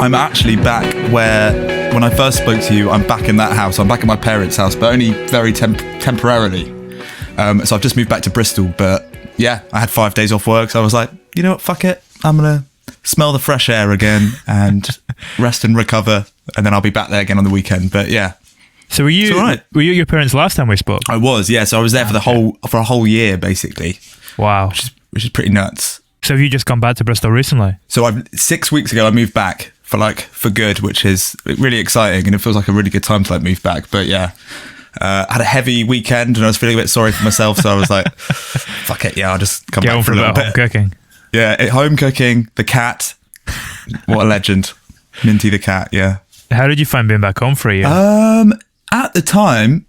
I'm actually back where, when I first spoke to you, I'm back in that house. I'm back at my parents' house, but only very temporarily. So I've just moved back to Bristol, but yeah, I had 5 days off work, so I was like, you know what, fuck it. I'm going to smell the fresh air again and rest and recover, and then I'll be back there again on the weekend. But yeah. So were you at your parents' last time we spoke? I was, yeah. So I was there for a whole year, basically. Wow. Which is pretty nuts. So have you just gone back to Bristol recently? So 6 weeks ago, I moved back for good, which is really exciting, and it feels like a really good time to move back. But yeah, had a heavy weekend, and I was feeling a bit sorry for myself, so I was like, "Fuck it, yeah, I'll just come back for a little bit." Home cooking. Yeah, home cooking. The cat, what a legend, Minty the cat. Yeah. How did you find being back home for a year? At the time,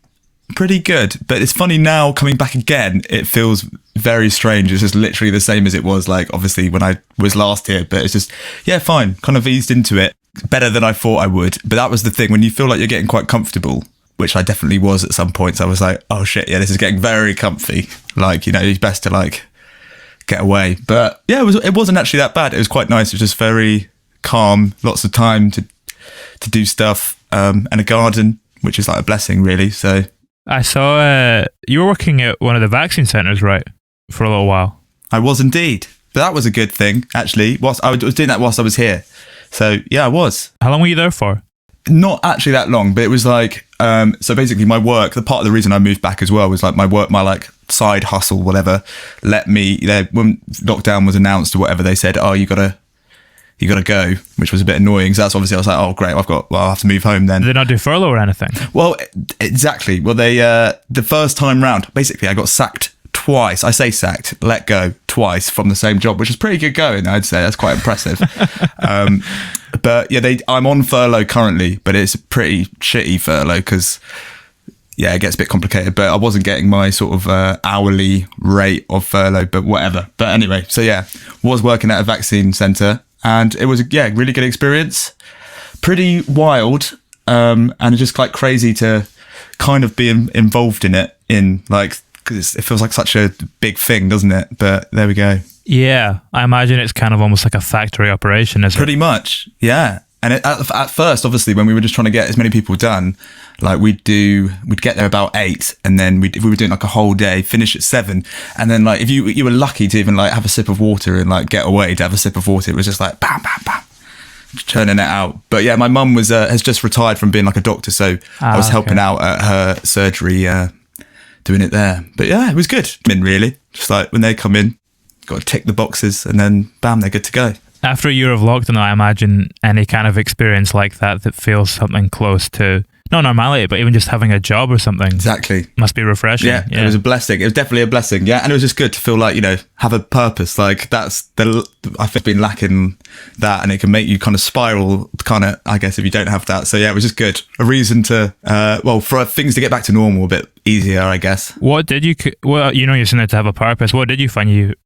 pretty good, but it's funny now coming back again. It feels very strange. It's just literally the same as it was, obviously when I was last here, but it's just, yeah, fine, kind of eased into it better than I thought I would. But that was the thing, when you feel like you're getting quite comfortable, which I definitely was at some points. I was like, oh shit, yeah, this is getting very comfy, it's best to get away. But yeah, it wasn't actually that bad. It was quite nice. It was just very calm, lots of time to do stuff, and a garden, which is a blessing really. So I saw you were working at one of the vaccine centres, right, for a little while. I was indeed. But that was a good thing, actually. I was doing that whilst I was here. So, yeah, I was. How long were you there for? Not actually that long, but it was so basically my work, the part of the reason I moved back as well was my work, my side hustle, whatever, let me, when lockdown was announced or whatever, they said, oh, you gotta go, which was a bit annoying. So that's obviously, I was like, oh great, I'll have to move home then. Did they not do furlough or anything? Well, exactly. Well, they, the first time round, basically I got sacked twice. I say sacked, let go twice from the same job, which is pretty good going, I'd say. That's quite impressive. But yeah, I'm on furlough currently, but it's a pretty shitty furlough because, yeah, it gets a bit complicated. But I wasn't getting my sort of hourly rate of furlough, but whatever. But anyway, so yeah, was working at a vaccine centre, and it was a really good experience. Pretty wild, and just crazy to kind of be involved in it, because it feels like such a big thing, doesn't it? But there we go. Yeah, I imagine it's kind of almost like a factory operation, isn't it? Pretty much, yeah. And at first, obviously, when we were just trying to get as many people done, we'd get there about 8, and then if we were doing a whole day, finish at 7, and then if you were lucky to even have a sip of water and get away to have a sip of water, it was just bam, bam, bam, churning it out. But yeah, my mum has just retired from being a doctor, so I was helping out at her surgery, doing it there. But yeah, it was good. Really, just when they come in, got to tick the boxes, and then bam, they're good to go. After a year of lockdown, I imagine any kind of experience like that feels something close to, not normality, but even just having a job or something. Exactly. Must be refreshing. Yeah, it was a blessing. It was definitely a blessing. Yeah, and it was just good to feel have a purpose. I've been lacking that, and it can make you kind of spiral, I guess, if you don't have that. So yeah, it was just good. A reason to, for things to get back to normal a bit easier, I guess. What did you, you're saying to have a purpose. What did you find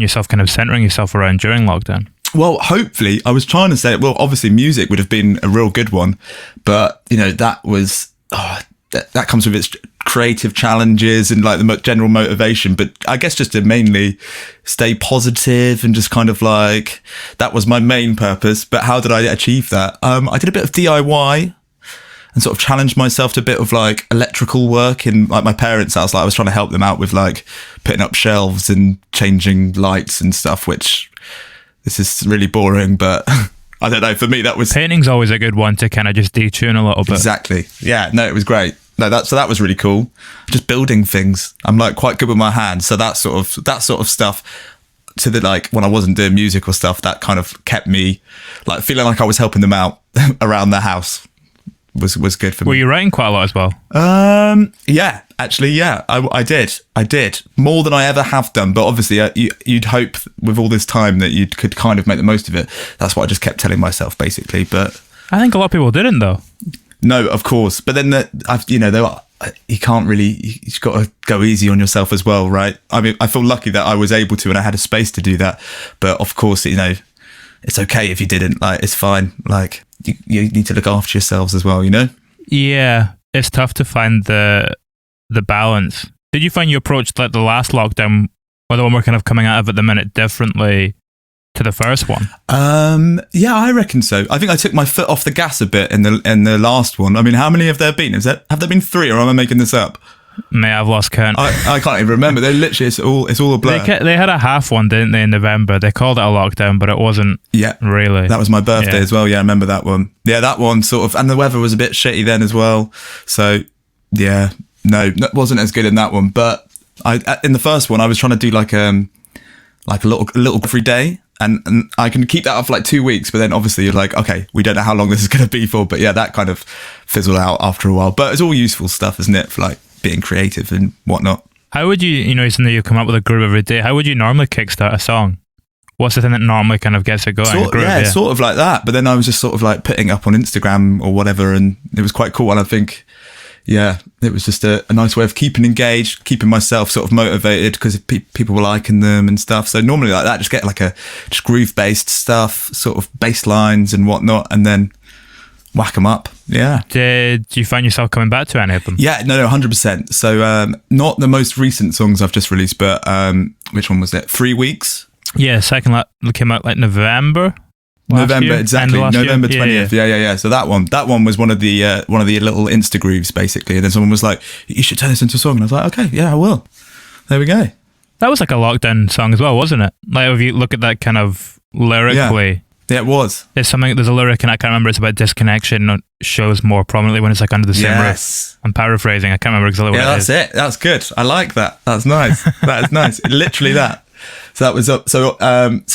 yourself kind of centering yourself around during lockdown? Well, hopefully, I was trying to say, obviously music would have been a real good one, but that was, that comes with its creative challenges and the general motivation. But I guess just to mainly stay positive and just kind of that was my main purpose. But how did I achieve that? I did a bit of DIY and sort of challenged myself to a bit of electrical work in my parents' house. I was trying to help them out with putting up shelves and changing lights and stuff, which this is really boring, but I don't know. For me, that was... Painting's always a good one to kind of just detune a little bit. Exactly. Yeah, no, it was great. No, that was really cool. Just building things. I'm quite good with my hands. So that sort of stuff to the when I wasn't doing music or stuff, that kind of kept me feeling like I was helping them out around the house. Was good for me. Were you writing quite a lot as well? Yeah, actually, yeah, I did more than I ever have done. But obviously, you'd hope with all this time that you could kind of make the most of it. That's what I just kept telling myself, basically. But I think a lot of people didn't, though. No, of course. But then you can't really. You've got to go easy on yourself as well, right? I mean, I feel lucky that I was able to, and I had a space to do that. But of course, it's okay if you didn't. It's fine. You need to look after yourselves as well, Yeah, it's tough to find the balance. Did you find you approached the last lockdown, or the one we're kind of coming out of at the minute, differently to the first one? Yeah, I reckon so. I think I took my foot off the gas a bit in the last one. I mean, how many have there been? Have there been 3, or am I making this up? May I've lost count. I can't even remember. They're literally it's all a blur. They had a half one, didn't they, in November? They called it a lockdown, but it wasn't. Yeah, really. That was my birthday as well. Yeah, I remember that one. Yeah, that one sort of, and the weather was a bit shitty then as well. So yeah, no, that wasn't as good in that one. But in the first one, I was trying to do like a little every day. And I can keep that up for like 2 weeks, but then obviously you're like, okay, we don't know how long this is going to be for. But yeah, that kind of fizzled out after a while. But it's all useful stuff, isn't it? For like being creative and whatnot. How would you something you come up with a groove every day, how would you normally kickstart a song? What's the thing that normally kind of gets it going? Sort of like that. But then I was just sort of like putting up on Instagram or whatever, and it was quite cool. And I think, yeah, it was just a nice way of keeping engaged, keeping myself sort of motivated because people were liking them and stuff. So normally like that, just get like just groove-based stuff, sort of bass lines and whatnot, and then whack them up. Yeah. Did you find yourself coming back to any of them? Yeah, no, 100%. So not the most recent songs I've just released, but which one was it? 3 Weeks? Yeah, second came out like November. Exactly. November 20th. Yeah. Yeah. So that one was one of the little Insta grooves basically. And then someone was like, "You should turn this into a song." And I was like, "Okay, yeah, I will." There we go. That was like a lockdown song as well, wasn't it? Like if you look at that kind of lyrically. Yeah, it was. There's a lyric, and I can't remember, it's about disconnection. It shows more prominently when it's like under the same roof. I'm paraphrasing, I can't remember exactly what it is. Yeah, that's it. That's good. I like that. That's nice. That is nice. Literally that. So that was up. So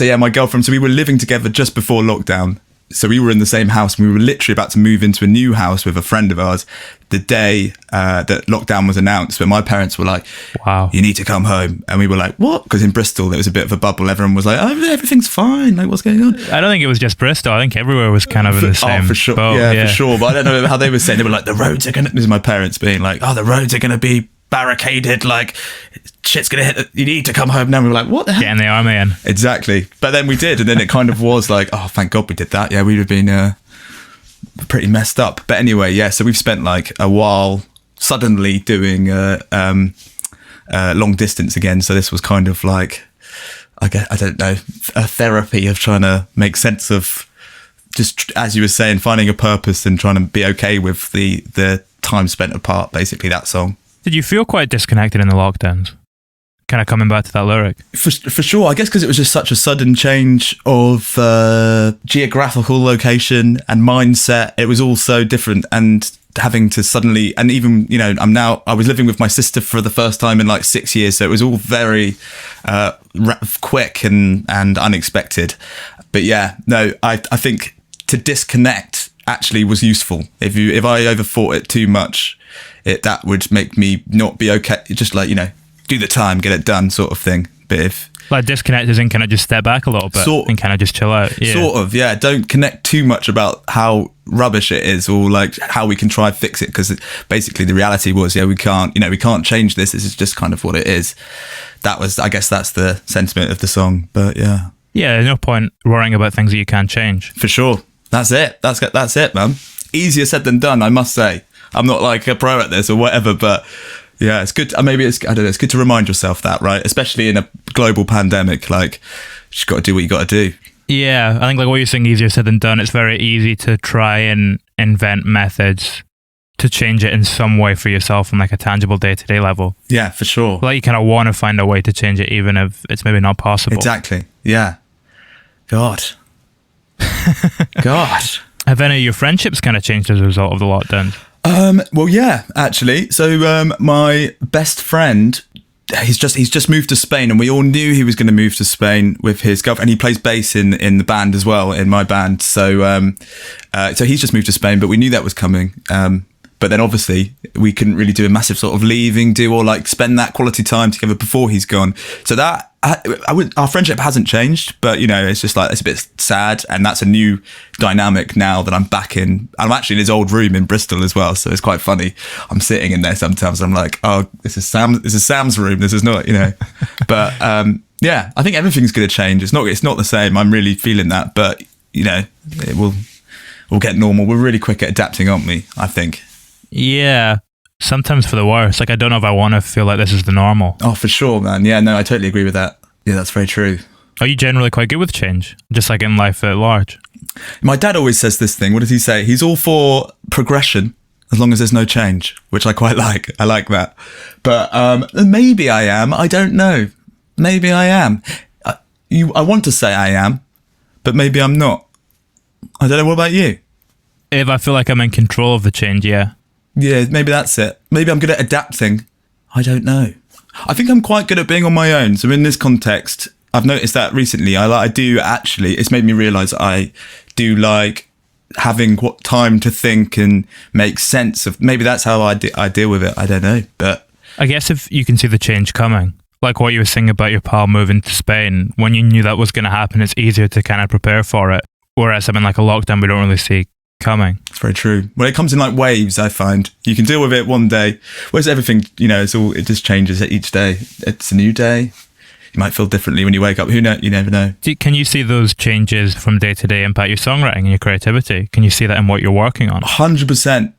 yeah, my girlfriend, so we were living together just before lockdown. So we were in the same house, and we were literally about to move into a new house with a friend of ours the day that lockdown was announced. But my parents were like, "Wow, you need to come home." And we were like, "What?" Because in Bristol, there was a bit of a bubble. Everyone was like, "Oh, everything's fine. Like, what's going on?" I don't think it was just Bristol. I think everywhere was kind of in the same for sure. boat. Yeah, for sure. But I don't know how they were saying. They were like, "The roads are going to..." This is my parents being like, "Oh, the roads are going to be barricaded. Like, shit's going to hit. You need to come home now." We were like, "What the hell?" Getting the army in. Exactly. But then we did. And then it kind of was like, oh, thank God we did that. Yeah, we'd have been pretty messed up. But anyway, yeah, so we've spent like a while suddenly doing long distance again. So this was kind of like, I don't know, a therapy of trying to make sense of just, as you were saying, finding a purpose and trying to be okay with the time spent apart, basically, that song. Did you feel quite disconnected in the lockdowns? Kind of coming back to that lyric. For sure, I guess because it was just such a sudden change of geographical location and mindset. It was all so different, and having to suddenly, and even, you know, I was living with my sister for the first time in like 6 years, so it was all very quick and unexpected. But yeah, no, I think to disconnect actually was useful. If I overthought it too much, that would make me not be okay. Just like, you know, do the time, get it done, sort of thing. But if like disconnect is in kind of just step back a little bit and kind of just chill out. Yeah. Sort of, yeah. Don't connect too much about how rubbish it is or like how we can try and fix it, because basically the reality was, we can't change this. This is just kind of what it is. I guess that's the sentiment of the song. But yeah. Yeah, there's no point worrying about things that you can't change. For sure. That's it. That's it, man. Easier said than done, I must say. I'm not like a pro at this or whatever, but yeah, it's good. Maybe I don't know. It's good to remind yourself that, right? Especially in a global pandemic, like, you just got to do what you got to do. Yeah, I think like what you're saying, easier said than done. It's very easy to try and invent methods to change it in some way for yourself on like a tangible day-to-day level. Yeah, for sure. Like you kind of want to find a way to change it, even if it's maybe not possible. Exactly. Yeah. God. Have any of your friendships kind of changed as a result of the lockdown? Well, yeah, actually. So my best friend, he's just moved to Spain, and we all knew he was going to move to Spain with his girlfriend. He plays bass in the band as well, in my band. So so he's just moved to Spain, but we knew that was coming. But then obviously we couldn't really do a massive sort of leaving do or like spend that quality time together before he's gone. So that our friendship hasn't changed, but you know, it's just like, it's a bit sad, and that's a new dynamic now that I'm back in. I'm actually in his old room in Bristol as well, so it's quite funny. I'm sitting in there sometimes. I'm like, oh, this is Sam's room. This is not, you know. But yeah, I think everything's going to change. It's not the same. I'm really feeling that, but you know, we'll get normal. We're really quick at adapting, aren't we? I think. Yeah. Sometimes for the worse. Like, I don't know if I want to feel like this is the normal. Oh, for sure, man. Yeah, no, I totally agree with that. Yeah, that's very true. Are you generally quite good with change, just like in life at large? My dad always says this thing. What does he say? He's all for progression as long as there's no change, which I quite like. I like that. But maybe I am. I don't know. Maybe I am. I want to say I am, but maybe I'm not. I don't know. What about you? If I feel like I'm in control of the change, yeah. Yeah, maybe that's it. Maybe I'm good at adapting. I don't know. I think I'm quite good at being on my own. So in this context, I've noticed that recently. I do actually. It's made me realise I do like having time to think and make sense of. Maybe that's how I deal with it. I don't know, but I guess if you can see the change coming, like what you were saying about your pal moving to Spain, when you knew that was going to happen, it's easier to kind of prepare for it. Whereas something like a lockdown, we don't really see coming. It's very true. When it comes in like waves, I find you can deal with it one day. Whereas everything, it just changes each day. It's a new day. You might feel differently when you wake up. Who knows? You never know. Can you see those changes from day to day impact your songwriting and your creativity? Can you see that in what you're working on? 100%.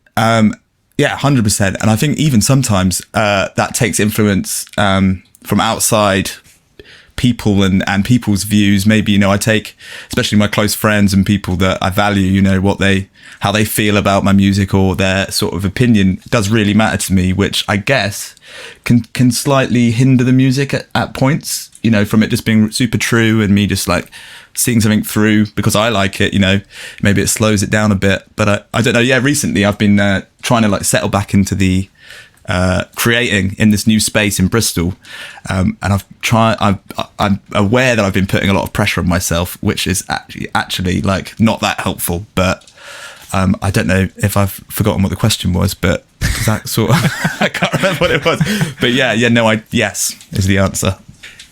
Yeah, 100%. And I think even sometimes that takes influence from outside people and people's views. Maybe, I take, especially my close friends and people that I value, how they feel about my music or their sort of opinion does really matter to me, which I guess can slightly hinder the music at points, from it just being super true and me just like seeing something through because I like it, maybe it slows it down a bit. But I don't know. Yeah, recently I've been trying to like settle back into the creating in this new space in Bristol, and I'm aware that I've been putting a lot of pressure on myself, which is actually like not that helpful. But I don't know if I've forgotten what the question was, but that sort of I can't remember what it was. But yes is the answer.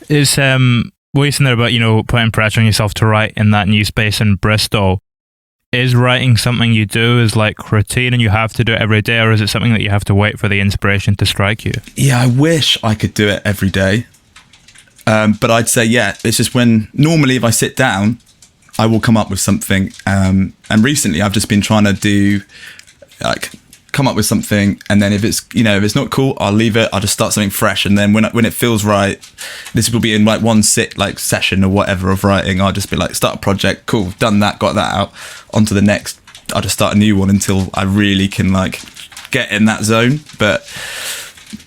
Is what you're saying there about putting pressure on yourself to write in that new space in Bristol? Is writing something you do is like routine and you have to do it every day, or is it something that you have to wait for the inspiration to strike you? Yeah, I wish I could do it every day. But I'd say, it's just when normally if I sit down, I will come up with something. And recently I've just been trying to come up with something. And then if it's not cool, I'll leave it. I'll just start something fresh. And then when it feels right, this will be in like one session or whatever of writing. I'll just be like, start a project. Cool. Done that. Got that out. On to the next. I'll just start a new one until I really can like get in that zone. But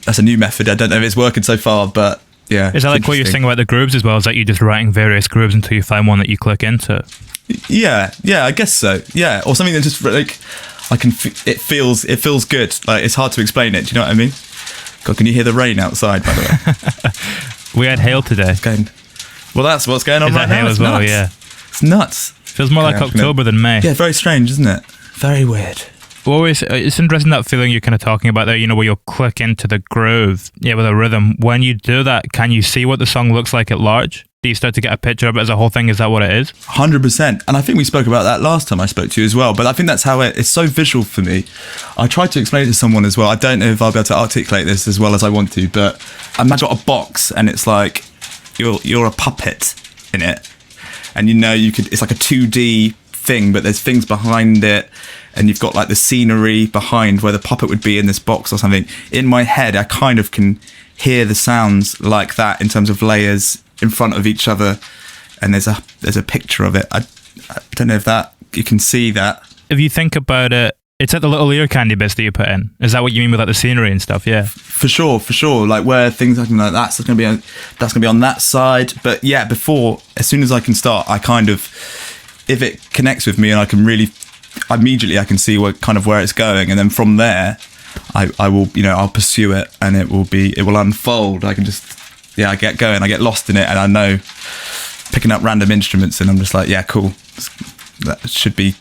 that's a new method. I don't know if it's working so far, but yeah. Is that like what you're saying about the grooves as well? Is that you just writing various grooves until you find one that you click into? Yeah, I guess so. Yeah. Or something that just like, it feels good. Like it's hard to explain it. Do you know what I mean? God, can you hear the rain outside, by the way? We had hail today. Well, that's what's going on right now. Hail as well, yeah. It's nuts. Feels more like October than May. Yeah, very strange, isn't it? Very weird. It's interesting that feeling you're kind of talking about there, where you'll click into the groove, with a rhythm. When you do that, can you see what the song looks like at large? Do you start to get a picture of it as a whole thing? Is that what it is? 100%. And I think we spoke about that last time I spoke to you as well. But I think that's how it's so visual for me. I tried to explain it to someone as well. I don't know if I'll be able to articulate this as well as I want to, but imagine got a box and it's like you're a puppet in it. And it's like a 2D thing, but there's things behind it. And you've got like the scenery behind where the puppet would be in this box or something. In my head, I kind of can hear the sounds like that in terms of layers in front of each other, and there's a picture of it. I don't know if that you can see that. If you think about it, it's like the little ear candy bits that you put in. Is that what you mean with like the scenery and stuff? Yeah, for sure. Like where things like that's going to be on that side. But yeah, as soon as I can start, I kind of, if it connects with me and I can really immediately I can see where it's going, and then from there I will I'll pursue it and it will unfold. I can just I get going, I get lost in it, and I know picking up random instruments and I'm just like, yeah, cool, that should be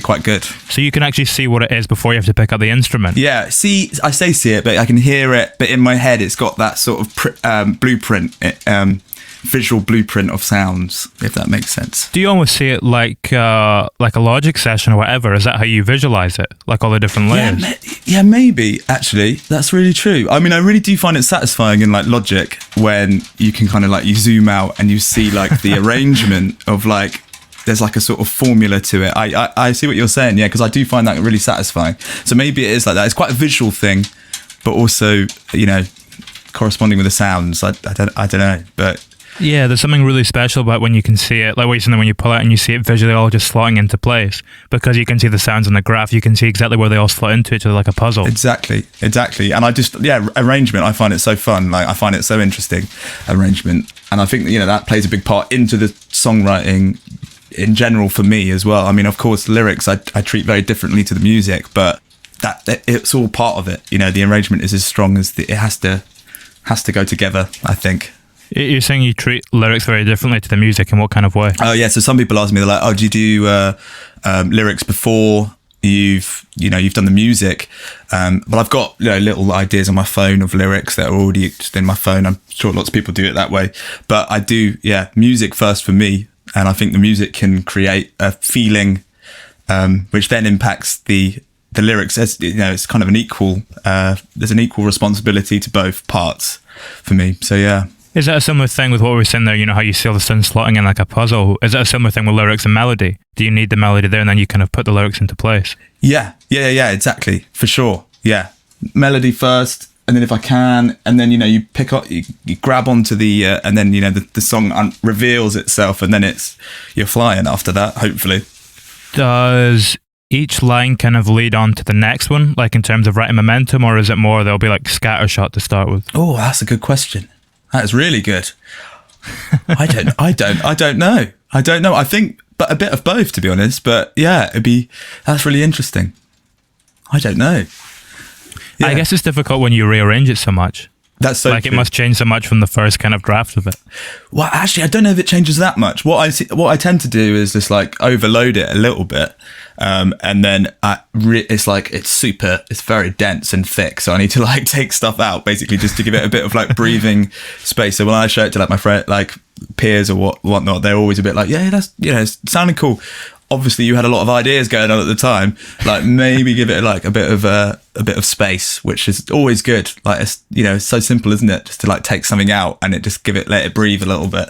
quite good. So you can actually see what it is before you have to pick up the instrument. Yeah, see it, but I can hear it, but in my head it's got that sort of blueprint, visual blueprint of sounds, if that makes sense. Do you almost see it like a Logic session or whatever? Is that how you visualize it, like all the different layers? Yeah, maybe, actually. That's really true. I mean, I really do find it satisfying in like Logic when you can kind of like, you zoom out and you see like the arrangement of like, there's like a sort of formula to it. I see what you're saying, yeah, because I do find that really satisfying. So maybe it is like that. It's quite a visual thing, but also, corresponding with the sounds. I don't know, but Yeah, there's something really special about when you can see it, like what you said, when you pull it and you see it visually all just slotting into place, because you can see the sounds on the graph, you can see exactly where they all slot into each other like a puzzle. Exactly. And I just, arrangement, I find it so fun. Like, I find it so interesting, arrangement. And I think, that plays a big part into the songwriting in general for me as well. I mean, of course, lyrics I treat very differently to the music, but it's all part of it. The arrangement is as strong as it has to go together, I think. You're saying you treat lyrics very differently to the music. In what kind of way? Oh yeah, so some people ask me, they're like, "Oh, do you do lyrics before you've done the music?" But I've got little ideas on my phone of lyrics that are already just in my phone. I'm sure lots of people do it that way, but I do music first for me, and I think the music can create a feeling, which then impacts the lyrics. As it's kind of an equal. There's an equal responsibility to both parts for me. So yeah. Is that a similar thing with what we were saying there, how you see all the sounds slotting in like a puzzle? Is that a similar thing with lyrics and melody? Do you need the melody there and then you kind of put the lyrics into place? Yeah, exactly. For sure. Yeah. Melody first, and then if I can, and then, you pick up, you grab onto the, and then, the song reveals itself, and then you're flying after that, hopefully. Does each line kind of lead on to the next one, like in terms of writing momentum, or is it more there'll be like scattershot to start with? Oh, that's a good question. That's really good. I don't know. I think, but a bit of both, to be honest. But yeah, that's really interesting. I don't know. Yeah. I guess it's difficult when you rearrange it so much. That's so like true. It must change so much from the first kind of draft of it. Well, actually, I don't know if it changes that much. What I tend to do is just like overload it a little bit, and then it's very dense and thick. So I need to like take stuff out basically just to give it a bit of like breathing space. So when I show it to like my friend, like peers or whatnot, they're always a bit like, yeah, that's it's sounding cool. Obviously, you had a lot of ideas going on at the time. Like maybe give it like a bit of space, which is always good. Like it's so simple, isn't it? Just to like take something out and let it breathe a little bit.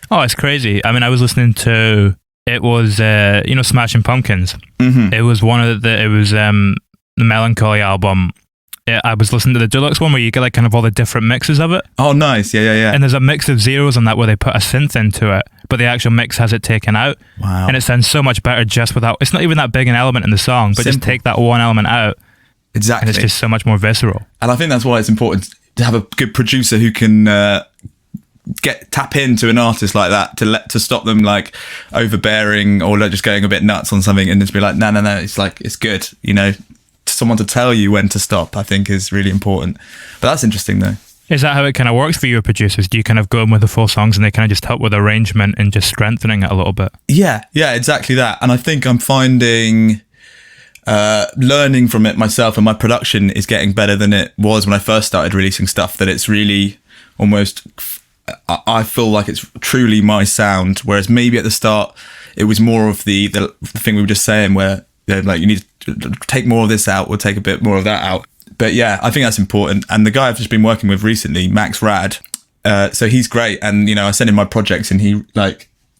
Oh, it's crazy. I mean, I was listening to Smashing Pumpkins. Mm-hmm. It was the Melancholy album. I was listening to the deluxe one where you get like kind of all the different mixes of it. Oh, nice. Yeah. And there's a mix of zeros on that where they put a synth into it, but the actual mix has it taken out. Wow. And it sounds so much better just without, it's not even that big an element in the song, but just take that one element out. Exactly. And it's just so much more visceral. And I think that's why it's important to have a good producer who can tap into an artist like that to stop them like overbearing or like just going a bit nuts on something, and just be like, no, it's like, it's good, someone to tell you when to stop, I think is really important. But that's interesting though. Is that how it kind of works for you producers? Do you kind of go in with the full songs and they kind of just help with arrangement and just strengthening it a little bit? Yeah, exactly that. And I think I'm finding learning from it myself, and my production is getting better than it was when I first started releasing stuff, that it's really almost, I feel like it's truly my sound, whereas maybe at the start it was more of the thing we were just saying where like you need to take more of this out or take a bit more of that out. But yeah, I think that's important. And the guy I've just been working with recently, Max Rad, so he's great. And I send him my projects, and he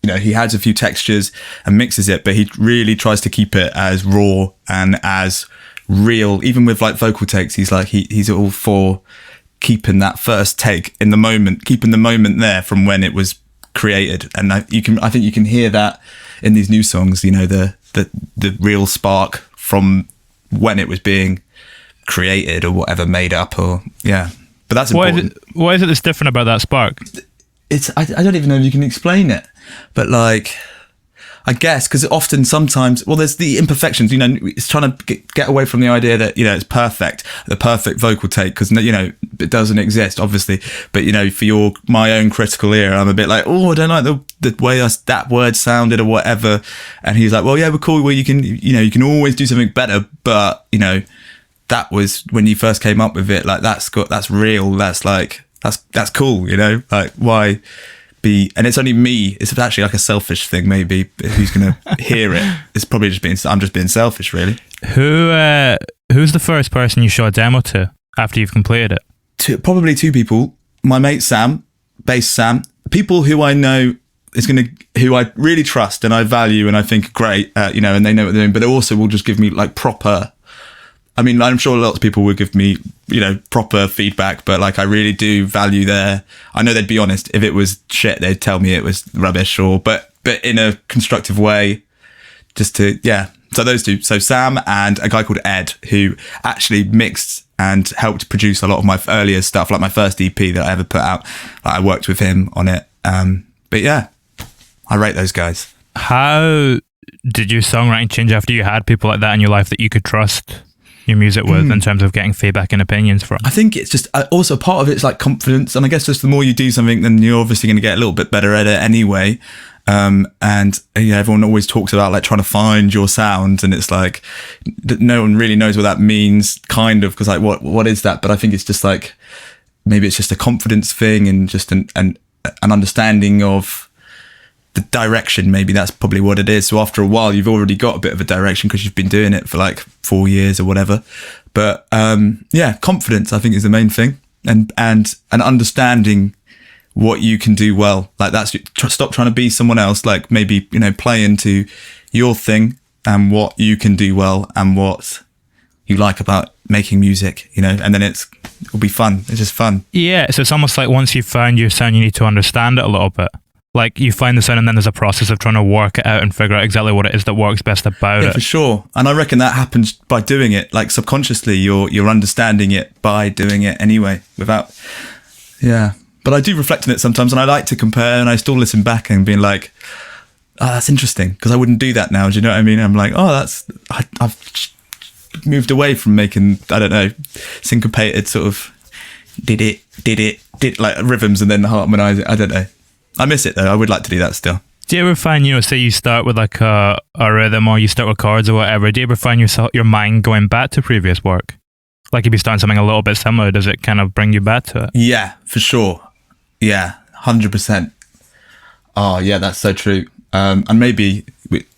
he adds a few textures and mixes it, but he really tries to keep it as raw and as real. Even with like vocal takes, he's like he's all for keeping that first take in the moment, keeping the moment there from when it was created. And I think you can hear that in these new songs, the real spark from when it was being created or whatever, made up, or but that's important. Why is it that's different about that spark? I don't even know if you can explain it, but like, I guess because often sometimes, well, there's the imperfections, it's trying to get away from the idea that it's the perfect vocal take, because it doesn't exist obviously, but for my own critical ear, I'm a bit like, oh, I don't like the way that word sounded or whatever. And he's like, well, yeah, we're cool, well, you can always do something better, but that was when you first came up with it, like that's real, that's like that's cool, like why be, and it's only me, it's actually like a selfish thing maybe, who's gonna hear it. It's probably I'm just being selfish, really. Who's the first person you show a demo to after you've completed it? Probably two people. My mate Sam, bass Sam, people who I know who I really trust and I value and I think are great, and they know what they're doing, but they also will just give me like proper I mean, I'm sure lots of people would give me, proper feedback, but like I really do value I know they'd be honest. If it was shit, they'd tell me it was rubbish, but in a constructive way, just to, yeah. So those two. So Sam and a guy called Ed, who actually mixed and helped produce a lot of my earlier stuff, like my first EP that I ever put out. I worked with him on it. But yeah, I rate those guys. How did your songwriting change after you had people like that in your life that you could trust your music with in terms of getting feedback and opinions from? I think it's just also part of it's like confidence. And I guess just the more you do something, then you're obviously going to get a little bit better at it anyway. And everyone always talks about like trying to find your sound, and it's like no one really knows what that means, kind of, because like what is that? But I think it's just like maybe it's just a confidence thing and just an understanding of the direction. Maybe that's probably what it is. So after a while, you've already got a bit of a direction because you've been doing it for like 4 years or whatever. But confidence I think is the main thing, and an understanding what you can do well. Like that's stop trying to be someone else. Like maybe play into your thing and what you can do well and what you like about making music. And then it'll be fun. It's just fun. Yeah, so it's almost like once you've found your sound, you need to understand it a little bit. Like you find the sound and then there's a process of trying to work it out and figure out exactly what it is that works best about it. For sure. And I reckon that happens by doing it. Like subconsciously, you're understanding it by doing it anyway. But I do reflect on it sometimes, and I like to compare, and I still listen back and being like, oh, that's interesting, because I wouldn't do that now. Do you know what I mean? I'm like, oh, I've moved away from making, I don't know, syncopated sort of did it like rhythms and then harmonize it. I don't know. I miss it though. I would like to do that still. Do you ever find, say you start with like a rhythm or you start with chords or whatever, do you ever find your mind going back to previous work? Like if you start something a little bit similar, does it kind of bring you back to it? Yeah, for sure. Yeah, 100%. Oh yeah, that's so true. And maybe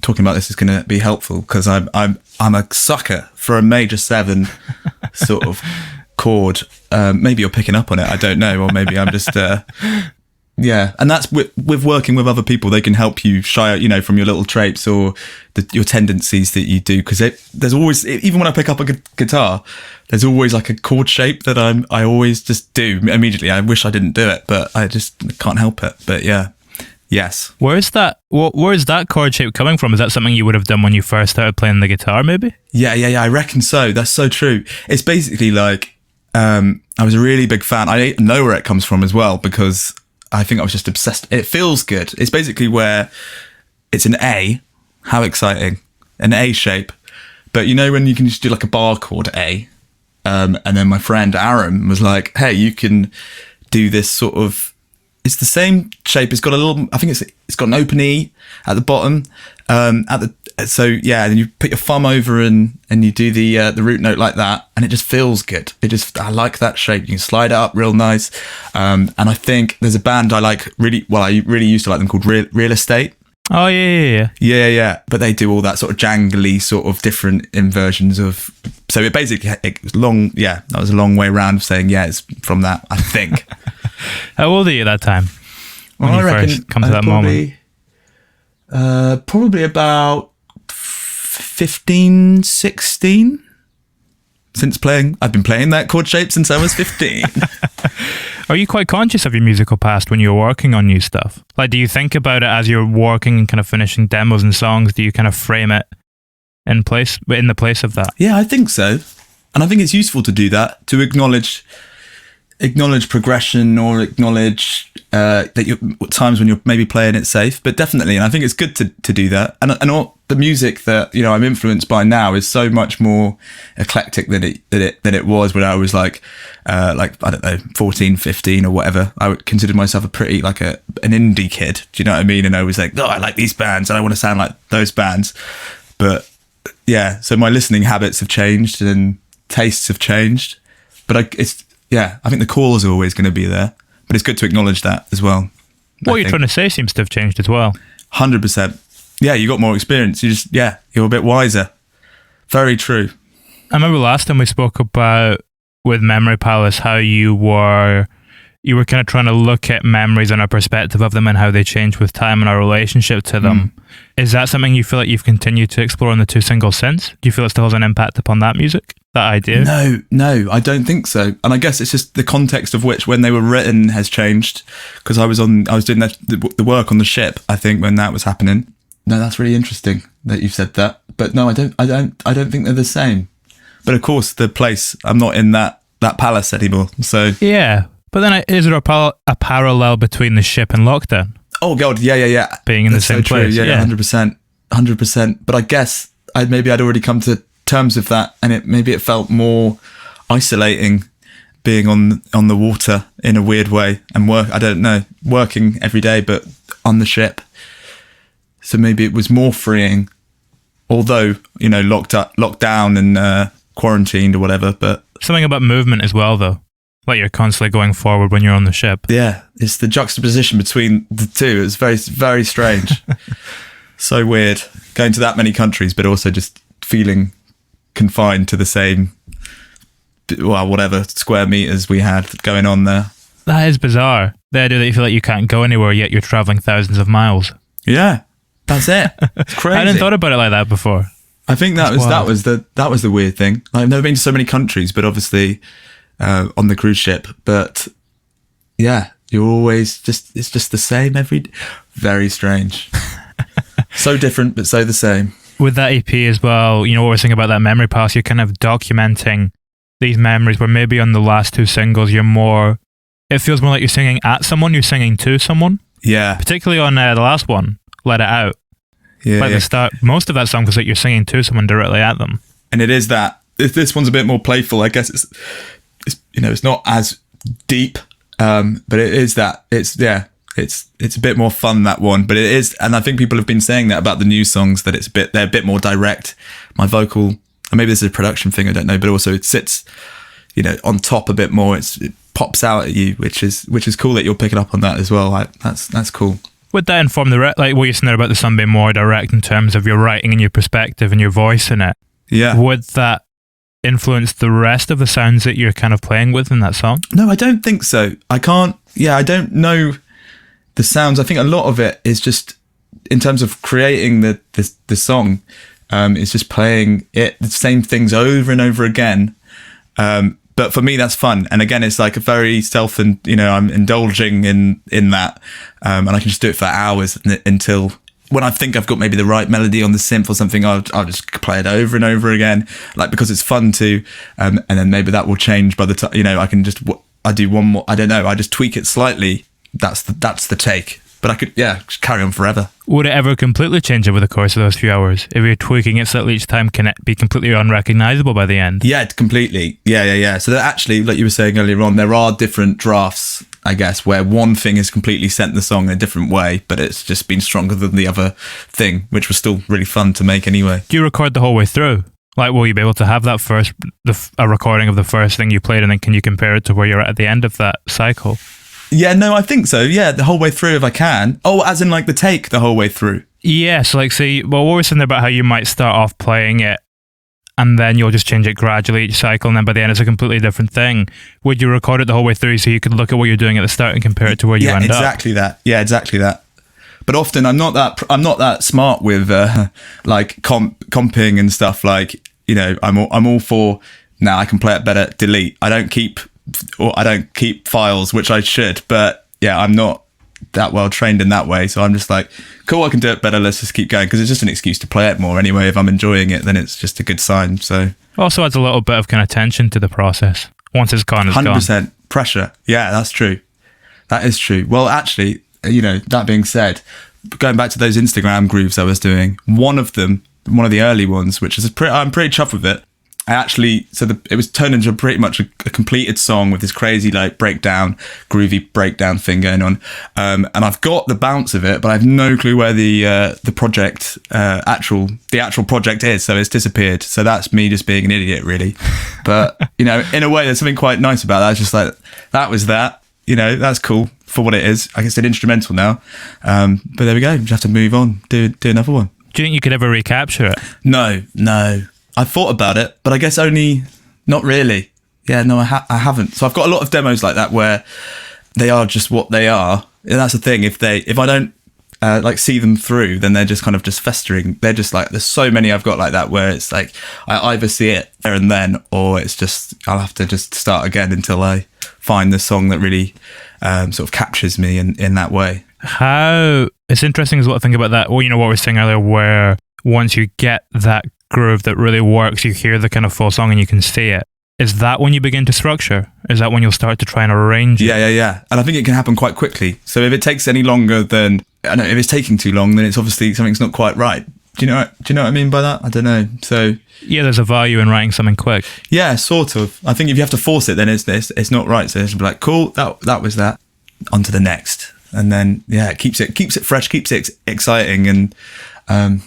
talking about this is going to be helpful because I'm a sucker for a major 7 sort of chord. Maybe you're picking up on it. I don't know, or maybe I'm just yeah. And that's with working with other people. They can help you shy out, from your little traits or your tendencies that you do. Because there's always, even when I pick up a guitar, there's always like a chord shape that I always just do immediately. I wish I didn't do it, but I just can't help it. But yeah, yes. Where's that chord shape coming from? Is that something you would have done when you first started playing the guitar, maybe? Yeah. I reckon so. That's so true. It's basically like I was a really big fan. I know where it comes from as well because I think I was just obsessed. It feels good. It's basically where it's an A. How exciting. An A shape. But when you can just do like a bar chord A. And then my friend Aaron was like, hey, you can do this sort of, it's the same shape. It's got a little, I think it's got an open E at the bottom. So yeah, then you put your thumb over and you do the root note like that, and it just feels good. I like that shape. You can slide it up real nice. And I think there's a band I like really, well, I really used to like them called Real Estate. Oh yeah. Yeah. But they do all that sort of jangly sort of different inversions of. So it basically it was long. Yeah, that was a long way around of saying it's from that. I think. How old are you at that time? When you first come to that moment? Probably about 15, 16. I've been playing that chord shape since I was 15. Are you quite conscious of your musical past when you're working on new stuff? Like, do you think about it as you're working and kind of finishing demos and songs? Do you kind of frame it in the place of that? Yeah, I think so. And I think it's useful to do that, to acknowledge progression or acknowledge that you're times when you're maybe playing it safe, but definitely, and I think it's good to do that. And all the music that I'm influenced by now is so much more eclectic than it was when I was like I don't know, 14, 15 or whatever. I would consider myself a pretty like an indie kid. Do you know what I mean? And I was like, I like these bands and I want to sound like those bands. But yeah, so my listening habits have changed and tastes have changed. But I think the cores are always going to be there. But it's good to acknowledge that as well. What you're trying to say seems to have changed as well. 100%. Yeah, you got more experience. You're a bit wiser. Very true. I remember last time we spoke about with Memory Palace how you were you were kind of trying to look at memories and a perspective of them and how they change with time and our relationship to them. Is that something you feel like you've continued to explore on the two singles since? Do you feel it still has an impact upon that music, that idea? No, I don't think so. And I guess it's just the context of which, when they were written, has changed. Because I was doing the work on the ship, I think, when that was happening. No, that's really interesting that you've said that. But no, I don't think they're the same. But of course, the place, I'm not in that palace anymore. So yeah. But then is there a parallel between the ship and Lockdown? Oh God, yeah. Being in the same place. True. Yeah, 100%. But I guess I'd already come to terms with that, and maybe it felt more isolating being on the water in a weird way, and working every day, but on the ship. So maybe it was more freeing, although, locked down and quarantined or whatever. But something about movement as well, though. Like you're constantly going forward when you're on the ship. Yeah, it's the juxtaposition between the two. It's very, very strange. So weird. Going to that many countries, but also just feeling confined to the same, whatever square meters we had going on there. That is bizarre. The idea that you feel like you can't go anywhere, yet you're traveling thousands of miles. Yeah, that's it. It's crazy. I hadn't thought about it like that before. I think that was the weird thing. I've never been to so many countries, but obviously on the cruise ship. But yeah, you're always it's just the same very strange. So different, but so the same. With that EP as well, what we're saying about that memory palace, you're kind of documenting these memories where maybe on the last two singles, it feels more like you're singing at someone, you're singing to someone. Yeah. Particularly on the last one, Let It Out. Yeah. The start, most of that song feels like you're singing to someone directly at them. And it is that. This one's a bit more playful. I guess it's not as deep, but it is that. It's a bit more fun, that one. But it is, and I think people have been saying that about the new songs, that they're a bit more direct. My vocal, and maybe this is a production thing, I don't know, but also it sits, on top a bit more. It pops out at you, which is cool that you're picking up on that as well. That's cool. Would that inform what you're saying there about the song being more direct in terms of your writing and your perspective and your voice in it? Yeah. Would that influence the rest of the sounds that you're kind of playing with in that song? No, I don't think so. I don't know the sounds. I think a lot of it is just in terms of creating the song, it's just playing the same things over and over again. But for me, that's fun. And again, it's like a very I'm indulging in that. And I can just do it for hours until when I think I've got maybe the right melody on the synth or something, I'll just play it over and over again, because it's fun to, and then maybe that will change by the time, I do one more, I don't know, I just tweak it slightly. That's the take. But I could, just carry on forever. Would it ever completely change over the course of those few hours? If you're tweaking it slightly each time, can it be completely unrecognizable by the end? Yeah, completely. Yeah. So that actually, like you were saying earlier on, there are different drafts, I guess, where one thing has completely sent the song in a different way, but it's just been stronger than the other thing, which was still really fun to make anyway. Do you record the whole way through? Like, will you be able to have that a recording of the first thing you played, and then can you compare it to where you're at the end of that cycle? Yeah, no, I think so. Yeah, the whole way through if I can. Oh, as in like the take the whole way through. Yes, what we're saying about how you might start off playing it and then you'll just change it gradually each cycle, and then by the end it's a completely different thing. Would you record it the whole way through so you could look at what you're doing at the start and compare it to where you end up? Yeah, exactly that. But often I'm not that smart with comping and stuff. I'm all for now I can play it better, delete. I don't keep files, which I should, but yeah, I'm not that well trained in that way, so I'm just like, cool, I can do it better, let's just keep going, because it's just an excuse to play it more anyway. If I'm enjoying it, then it's just a good sign. So also adds a little bit of kind of tension to the process. Once it's gone, it's 100% gone. Pressure. Yeah, that's true. That is true. Well, actually, that being said, going back to those Instagram grooves I was doing, one of the early ones, which is I'm pretty chuffed with it. It was turned into pretty much a completed song with this crazy groovy breakdown thing going on, and I've got the bounce of it, but I have no clue where the project actual project is, so it's disappeared. So that's me just being an idiot, really. But in a way, there's something quite nice about that. It's just like that was that. That's cool for what it is. I guess it's an instrumental now, but there we go. Just have to move on, do another one. Do you think you could ever recapture it? No. I thought about it, but I guess not really. Yeah, no, I haven't. So I've got a lot of demos like that where they are just what they are. And that's the thing. If I don't like see them through, then they're just kind of just festering. They're just like, there's so many I've got like that where it's like I either see it there and then, or it's just I'll have to just start again until I find the song that really sort of captures me in that way. How it's interesting as well to think about that. Well, you know what we were saying earlier, where once you get that groove that really works, you hear the kind of full song and you can see it. Is that when you begin to structure? Is that when you'll start to try and arrange it? Yeah. And I think it can happen quite quickly. So if it takes any longer than, I know if it's taking too long, then it's obviously something's not quite right. Do you know what I mean by that? I don't know. So yeah, there's a value in writing something quick. Yeah, sort of. I think if you have to force it, then it's not right. So it's like, cool, that was that. On to the next. And then it keeps it fresh, keeps it exciting, and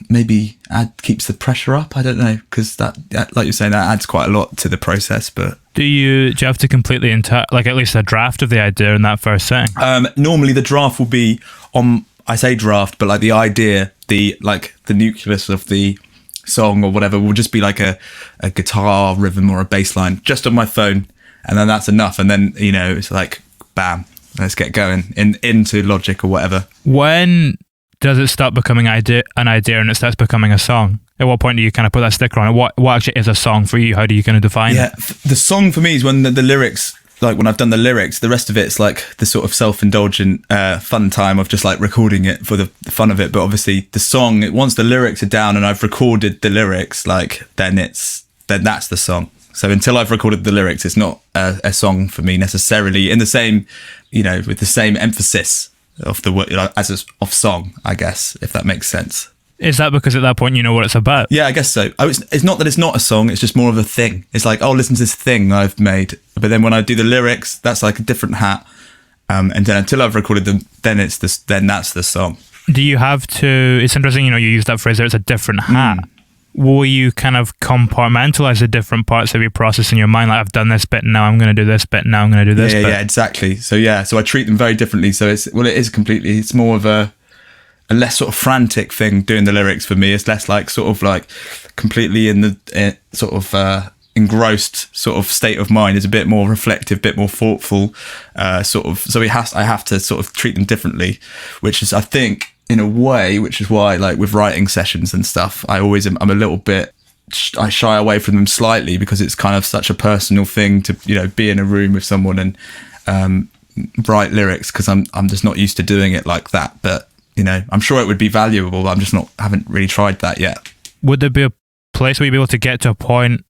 maybe keeps the pressure up. I don't know, because that, like you're saying, that adds quite a lot to the process. But do you have to completely like at least a draft of the idea in that first setting? Normally the draft will be on. I say draft, but like the idea, the nucleus of the song or whatever will just be like a guitar rhythm or a bass line just on my phone, and then that's enough. And then it's like bam, let's get going into Logic or whatever. When does it start becoming an idea and it starts becoming a song? At what point do you kind of put that sticker on it? What actually is a song for you? How do you kind of define it? The song for me is when the lyrics, like when I've done the lyrics, the rest of it's like the sort of self-indulgent fun time of just like recording it for the fun of it. But obviously the song, once the lyrics are down and I've recorded the lyrics, like then that's the song. So until I've recorded the lyrics, it's not a song for me necessarily in the same, with the same emphasis of the word of song, I guess, if that makes sense. Is that because at that point you know what it's about? Yeah, I guess so. It's not that it's not a song, it's just more of a thing. It's like, oh, listen to this thing I've made. But then when I do the lyrics, that's like a different hat. And then until I've recorded them, then that's the song. Do you have to, it's interesting, you use that phrase there, it's a different hat. Will you kind of compartmentalize the different parts of your process in your mind? Like, I've done this bit, now I'm going to do this bit, now I'm going to do this bit. Yeah, exactly. So I treat them very differently. So it's more of a less sort of frantic thing doing the lyrics for me. It's less like sort of like completely in the sort of engrossed sort of state of mind. It's a bit more reflective, bit more thoughtful, sort of. So I have to sort of treat them differently, which is, I think, in a way, which is why, like with writing sessions and stuff, I'm a little bit, I shy away from them slightly because it's kind of such a personal thing to be in a room with someone and write lyrics, because I'm just not used to doing it like that. But I'm sure it would be valuable. I'm just haven't really tried that yet. Would there be a place where you'd be able to get to a point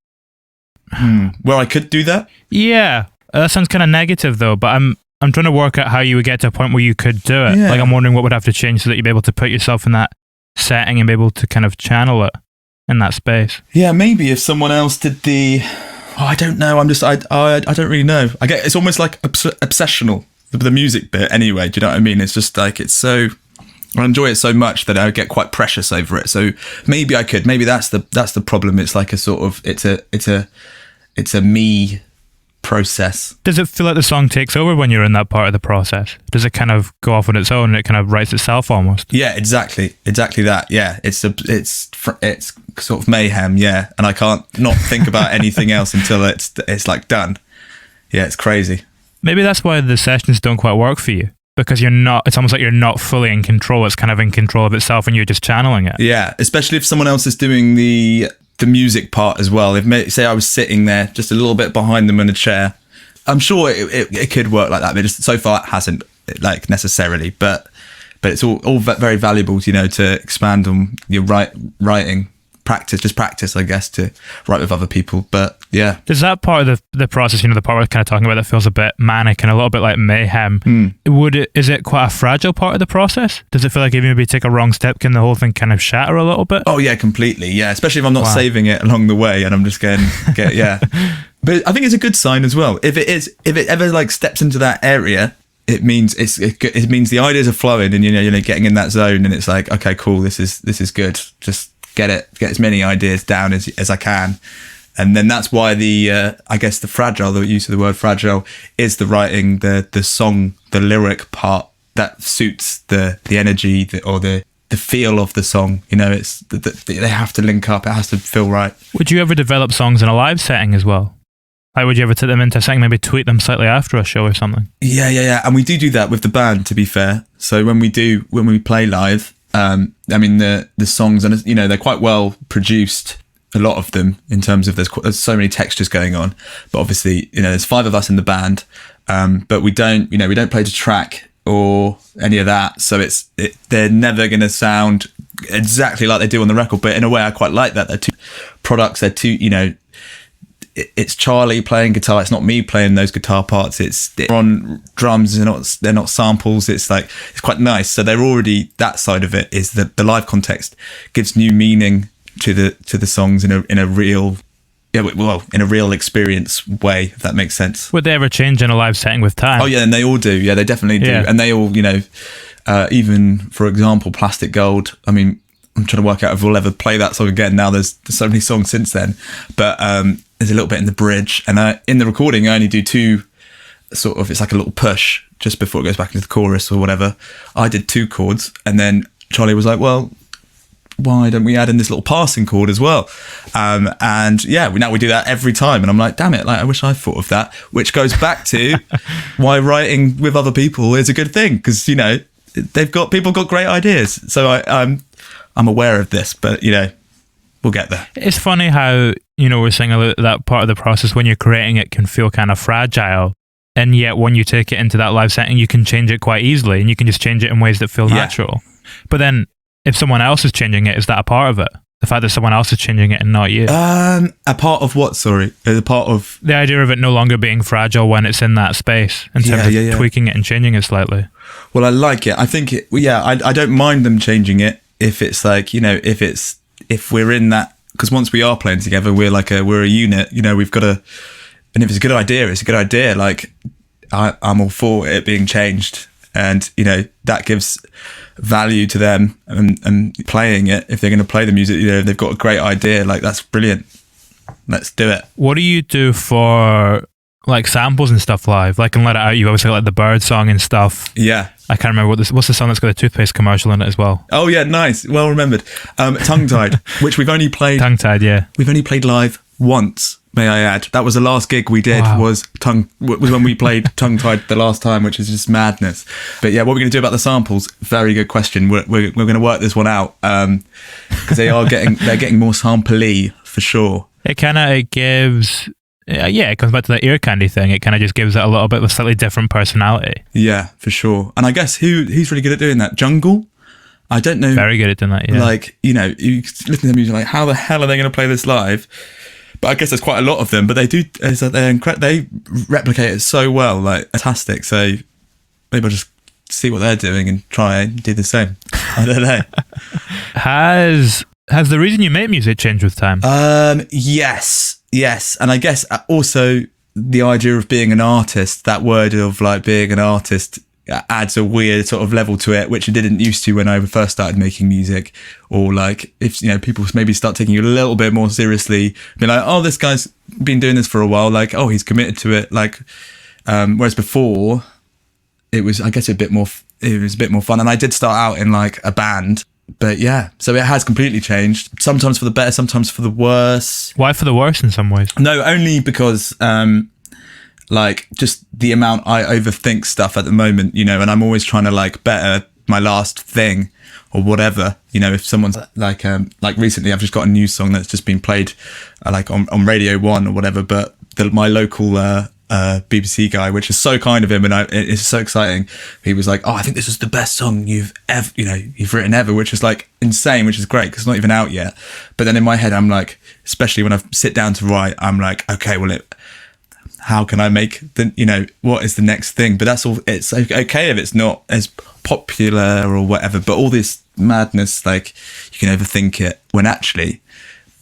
where I could do that? Yeah, that sounds kind of negative though, but I'm trying to work out how you would get to a point where you could do it. Yeah. Like, I'm wondering what would have to change so that you'd be able to put yourself in that setting and be able to kind of channel it in that space. Yeah, maybe if someone else did I don't know. I don't really know. I get, it's almost like obsessional, the music bit anyway. Do you know what I mean? It's just like, I enjoy it so much that I get quite precious over it. So maybe I could, maybe that's the problem. It's like a sort of, it's a me process. Does it feel like the song takes over when you're in that part of the process? Does it kind of go off on its own and it kind of writes itself almost? Yeah, exactly that. Yeah, it's sort of mayhem. Yeah, and I can't not think about anything else until it's like done. Yeah, it's crazy. Maybe that's why the sessions don't quite work for you, because it's almost like you're not fully in control. It's kind of in control of itself and you're just channeling it. Yeah, especially if someone else is doing the music part as well. If say I was sitting there just a little bit behind them in a chair, I'm sure it could work like that, but just so far it hasn't, like, necessarily. But it's all very valuable, to expand on your writing practice, I guess, to write with other people. But yeah, there's that part of the process, the part we're kind of talking about, that feels a bit manic and a little bit like mayhem. Is it quite a fragile part of the process? Does it feel like if you maybe take a wrong step, can the whole thing kind of shatter a little bit? Oh yeah, completely. Yeah, especially if I'm not saving it along the way and I'm just going yeah. But I think it's a good sign as well. If it ever like steps into that area, it means it means the ideas are flowing and you're getting in that zone, and it's like, okay, cool, this is good. Just get as many ideas down as I can. And then that's why the use of the word fragile is the writing, the song, the lyric part that suits the energy or the feel of the song. It's they have to link up. It has to feel right. Would you ever develop songs in a live setting as well? Like, would you ever take them into something, maybe tweak them slightly after a show or something? Yeah. And we do that with the band, to be fair. So when we play live, I mean, the songs, and you know, they're quite well produced, a lot of them, in terms of there's so many textures going on. But obviously, you know, there's 5 of us in the band, but we don't play to track or any of that. So they're never going to sound exactly like they do on the record. But in a way, I quite like that. They're two products. They're two, you know, it's Charlie playing guitar. It's not me playing those guitar parts. They're on drums. They're not samples. It's quite nice. So they're already, that side of it is that the live context gives new meaning to the songs in a real experience way, if that makes sense. Would they ever change in a live setting with time? Oh yeah, and they all do. Yeah, they definitely do. Yeah. And they all, you know, even for example, Plastic Gold. I mean, I'm trying to work out if we'll ever play that song again. Now there's so many songs since then, but there's a little bit in the bridge, and in the recording I only do 2 sort of. It's like a little push just before it goes back into the chorus or whatever. I did 2 chords, and then Charlie was like, "Well, why don't we add in this little passing chord as well?" And yeah, we do that every time, and I'm like, damn it, like I wish I thought of that. Which goes back to why writing with other people is a good thing, because you know people got great ideas. So I'm aware of this, but you know, we'll get there. It's funny how, you know, we're saying that part of the process when you're creating it can feel kind of fragile, and yet when you take it into that live setting, you can change it quite easily, and you can just change it in ways that feel natural. But then if someone else is changing it, is that a part of it? The fact that someone else is changing it and not you? A part of what, sorry? A part of... The idea of it no longer being fragile when it's in that space, in terms of tweaking it and changing it slightly. Well, I like it. I think, I don't mind them changing it if it's like, you know, if we're in that... Because once we are playing together, we're a unit, you know, we've got to... And if it's a good idea, it's a good idea. Like, I'm all for it being changed. And, you know, that gives value to them and playing it. If they're going to play the music, you know, they've got a great idea, like that's brilliant. Let's do it. What do you do for like samples and stuff live? Like in Let It Out, you obviously like the Bird song and stuff. Yeah. I can't remember what's the song that's got a toothpaste commercial in it as well. Oh yeah, nice. Well remembered. Tongue Tied, which we've only played. Tongue Tied, yeah. We've only played live once, may I add. That was the last gig we did. Wow. was when we played Tongue Tied the last time, which is just madness. But yeah, what we're going to do about the samples? Very good question. We're going to work this one out because they're getting more sample-y for sure. It kind of gives. It comes back to the ear candy thing. It kind of just gives it a little bit of a slightly different personality. Yeah, for sure. And I guess who's really good at doing that? Jungle? I don't know. Very good at doing that, yeah. Like, you know, you listen to the music like, how the hell are they going to play this live? But I guess there's quite a lot of them, but they do, they replicate it so well, like, fantastic. So maybe I'll just see what they're doing and try and do the same. I don't know. Has the reason you make music changed with time? Yes. And I guess also the idea of being an artist, that word of like being an artist adds a weird sort of level to it, which it didn't used to when I first started making music. Or like, if, you know, people maybe start taking you a little bit more seriously, be like, oh, this guy's been doing this for a while. Like, oh, he's committed to it. Like, whereas before it was, I guess, a bit more fun. And I did start out in like a band. But yeah, so it has completely changed. Sometimes for the better, sometimes for the worse. Why for the worse in some ways? No, only because like just the amount I overthink stuff at the moment, you know, and I'm always trying to like better my last thing or whatever. You know, if someone's like recently I've just got a new song that's just been played like on Radio 1 or whatever, but my local BBC guy, which is so kind of him, and it's so exciting. He was like, "Oh, I think this is the best song you've written ever," which is like insane, which is great because it's not even out yet. But then in my head, I'm like, especially when I sit down to write, I'm like, okay, well, how can I make what is the next thing? But that's all. It's okay if it's not as popular or whatever. But all this madness, like you can overthink it. When actually,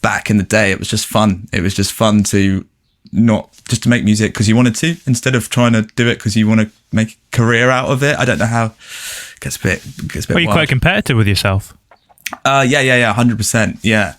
back in the day, it was just fun. It was just fun to not just to make music because you wanted to, instead of trying to do it because you want to make a career out of it. I don't know how. It gets a bit Are you wild. quite competitive with yourself? Yeah, 100%. Yeah,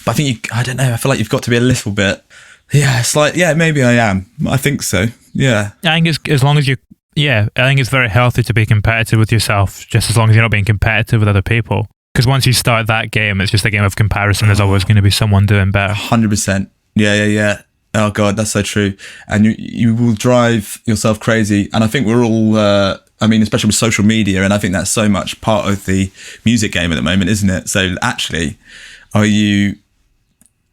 but I think I don't know. I feel like you've got to be a little bit. Yeah, it's like, yeah, maybe I am. I think so. Yeah. I think it's, as long as you, I think it's very healthy to be competitive with yourself, just as long as you're not being competitive with other people. Because once you start that game, it's just a game of comparison. There's always going to be someone doing better. 100%. Yeah. Oh God, that's so true. And you will drive yourself crazy. And I think we're all, I mean, especially with social media, and I think that's so much part of the music game at the moment, isn't it? So actually, are you,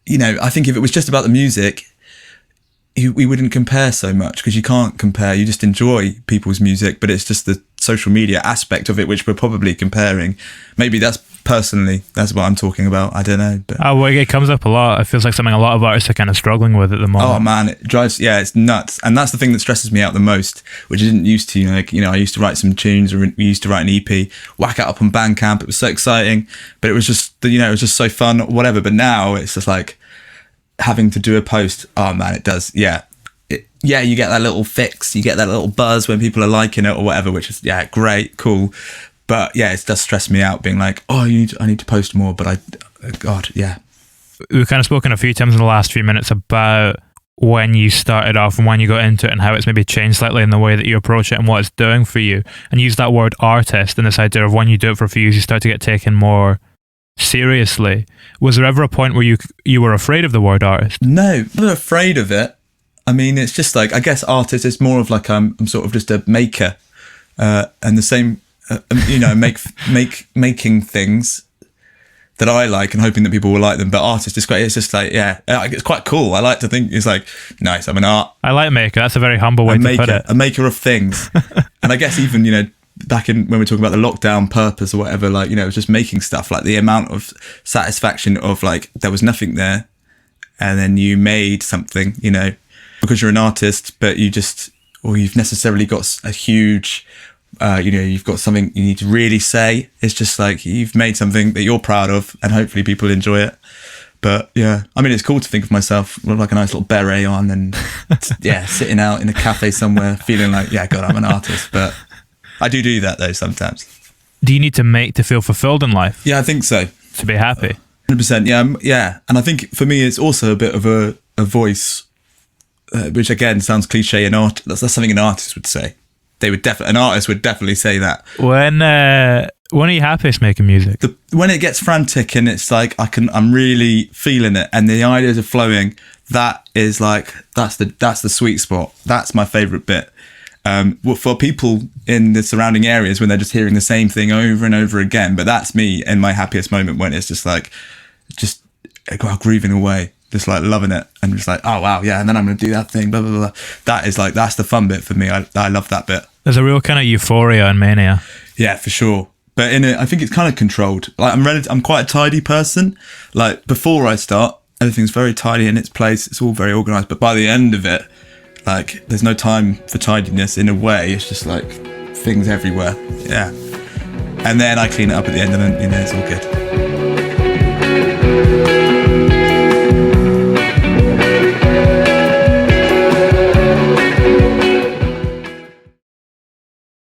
I think if it was just about the music, we wouldn't compare so much, because you can't compare. You just enjoy people's music, but it's just the social media aspect of it which we're probably comparing. Maybe that's what I'm talking about. I don't know. But well, it comes up a lot. It feels like something a lot of artists are kind of struggling with at the moment. Oh man, it drives. Yeah, it's nuts, and that's the thing that stresses me out the most, which I didn't used to. I used to write some tunes, or we used to write an EP, whack it up on Bandcamp. It was so exciting, but it was just, it was just so fun, whatever. But now it's just like having to do a post. Oh man, it does. Yeah. You get that little fix, you get that little buzz when people are liking it or whatever, which is, great, cool. But yeah, it does stress me out being like, I need to post more, but God, yeah. We've kind of spoken a few times in the last few minutes about when you started off and when you got into it and how it's maybe changed slightly in the way that you approach it and what it's doing for you. And use that word artist and this idea of when you do it for a few years, you start to get taken more seriously. Was there ever a point where you were afraid of the word artist? No, I'm not afraid of it. I mean, it's just like, I guess artist is more of like I'm sort of just a maker, and the same, making things that I like and hoping that people will like them. But artist is quite, it's just like, it's quite cool. I like to think it's like, nice, I'm an art. I like maker. That's a very humble way to put it. A maker of things. And I guess even, back in when we're talking about the lockdown purpose or whatever, like, it was just making stuff, like the amount of satisfaction of like, there was nothing there and then you made something, because you're an artist, but you've necessarily got a huge, you've got something you need to really say. It's just like you've made something that you're proud of and hopefully people enjoy it. But yeah, I mean, it's cool to think of myself with like a nice little beret on and sitting out in a cafe somewhere feeling like, God, I'm an artist. But I do that though sometimes. Do you need to make to feel fulfilled in life? Yeah, I think so. To be happy? 100%, yeah. And I think for me, it's also a bit of a voice, which again sounds cliche, and that's something an artist would say. An artist would definitely say that. When are you happiest making music? When it gets frantic and it's like I'm really feeling it and the ideas are flowing. That is like that's the sweet spot. That's my favourite bit. For people in the surrounding areas when they're just hearing the same thing over and over again. But that's me in my happiest moment, when it's just like grooving away. Just like loving it and just like, oh wow, yeah, and then I'm going to do that thing, blah, blah, blah. That's the fun bit for me. I love that bit. There's a real kind of euphoria and mania. Yeah, for sure. But I think it's kind of controlled. Like I'm quite a tidy person. Like before I start, everything's very tidy in its place. It's all very organized. But by the end of it, like there's no time for tidiness in a way. It's just like things everywhere. Yeah. And then I clean it up at the end and then, it's all good.